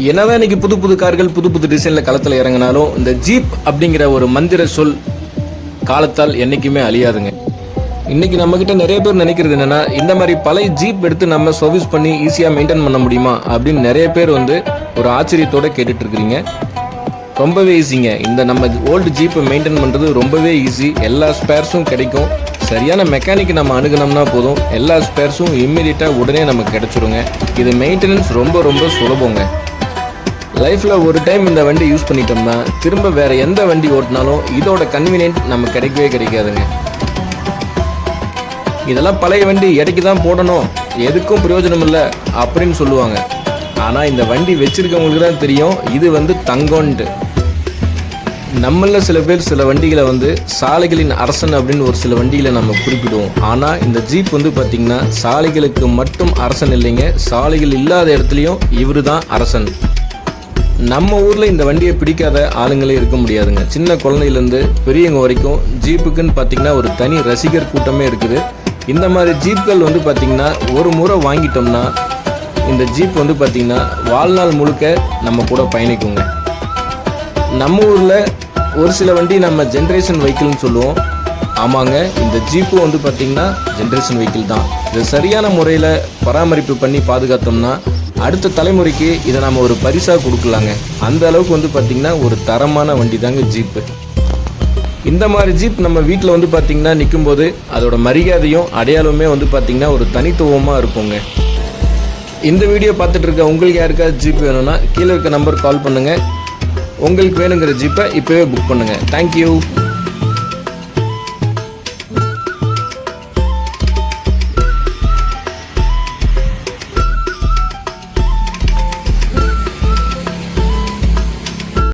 என்னதான் இன்னைக்கு புது புது கார்கள் புது புது டிசைனில் களத்தில் இறங்கினாலும் இந்த ஜீப் அப்படிங்கிற ஒரு மந்திர சொல் காலத்தால் என்றைக்குமே அழியாதுங்க. இன்றைக்கி நம்மக்கிட்ட நிறைய பேர் நினைக்கிறது என்னென்னா, இந்த மாதிரி பழைய ஜீப் எடுத்து நம்ம சர்வீஸ் பண்ணி ஈஸியாக மெயின்டைன் பண்ண முடியுமா அப்படின்னு நிறைய பேர் ஒரு ஆச்சரியத்தோடு கேட்டுட்ருக்குறீங்க. ரொம்பவே ஈஸிங்க. இந்த நம்ம ஓல்டு ஜீப்பை மெயின்டைன் பண்ணுறது ரொம்பவே ஈஸி. எல்லா ஸ்பேர்ஸும் கிடைக்கும். சரியான மெக்கானிக் நம்ம அணுகுனோம்னா போதும், எல்லா ஸ்பேர்ஸும் இம்மீடியட்டாக உடனே நமக்கு கிடச்சிருங்க. இது மெயின்டெனன்ஸ் ரொம்ப ரொம்ப சுலபங்க. லைஃப்பில் ஒரு டைம் இந்த வண்டி யூஸ் பண்ணிட்டோம்னா திரும்ப வேறு எந்த வண்டி ஓட்டினாலும் இதோட கன்வீனியன்ட் நம்ம கிடைக்கவே கிடைக்காதுங்க. இதெல்லாம் பழைய வண்டி இடைக்கு தான் போடணும், எதுக்கும் பிரயோஜனம் இல்லை அப்படின்னு சொல்லுவாங்க. ஆனால் இந்த வண்டி வச்சுருக்கவங்களுக்கு தான் தெரியும் இது தங்கம்ன்ட்டு. நம்மளில் சில பேர் சில வண்டிகளை சாலைகளின் அரசன் அப்படின்னு ஒரு சில வண்டிகளை நம்ம குறிப்பிடுவோம். ஆனால் இந்த ஜீப் பார்த்திங்கன்னா சாலைகளுக்கு மட்டும் அரசன் இல்லைங்க, சாலைகள் இல்லாத இடத்துலையும் இவர் தான் அரசன். நம்ம ஊரில் இந்த வண்டியை பிடிக்காத ஆளுங்களே இருக்க முடியாதுங்க. சின்ன குழந்தையிலேருந்து பெரியவங்க வரைக்கும் ஜீப்புக்குன்னு பார்த்திங்கன்னா ஒரு தனி ரசிகர் கூட்டமே இருக்குது. இந்த மாதிரி ஜீப்கள் பார்த்திங்கன்னா ஒரு முறை வாங்கிட்டோம்னா இந்த ஜீப் பார்த்திங்கன்னா வாழ்நாள் முழுக்க நம்ம கூட பயணிக்குங்க. நம்ம ஊரில் ஒரு சில வண்டி நம்ம ஜென்ரேஷன் வெஹிக்கிள்னு சொல்லுவோம். ஆமாங்க, இந்த ஜீப்பு பார்த்திங்கன்னா ஜென்ரேஷன் வெஹிக்கிள் தான். இதை சரியான முறையில் பராமரிப்பு பண்ணி பாதுகாத்தோம்னா அடுத்த தலைமுறைக்கு இதை நம்ம ஒரு பரிசாக கொடுக்கலாங்க. அந்த அளவுக்கு பார்த்திங்கன்னா ஒரு தரமான வண்டி தாங்க ஜீப்பு. இந்த மாதிரி ஜீப் நம்ம வீட்டில் பார்த்திங்கன்னா நிற்கும்போது அதோட மரியாதையும் அடையாளமே பார்த்திங்கன்னா ஒரு தனித்துவமாக இருக்குங்க. இந்த வீடியோ பார்த்துட்டு இருக்க உங்களுக்கு யாருக்காவது ஜீப் வேணும்னா கீழே இருக்க நம்பர் கால் பண்ணுங்கள். உங்களுக்கு வேணுங்கிற ஜீப்பை இப்போவே புக் பண்ணுங்கள். தேங்க்யூ.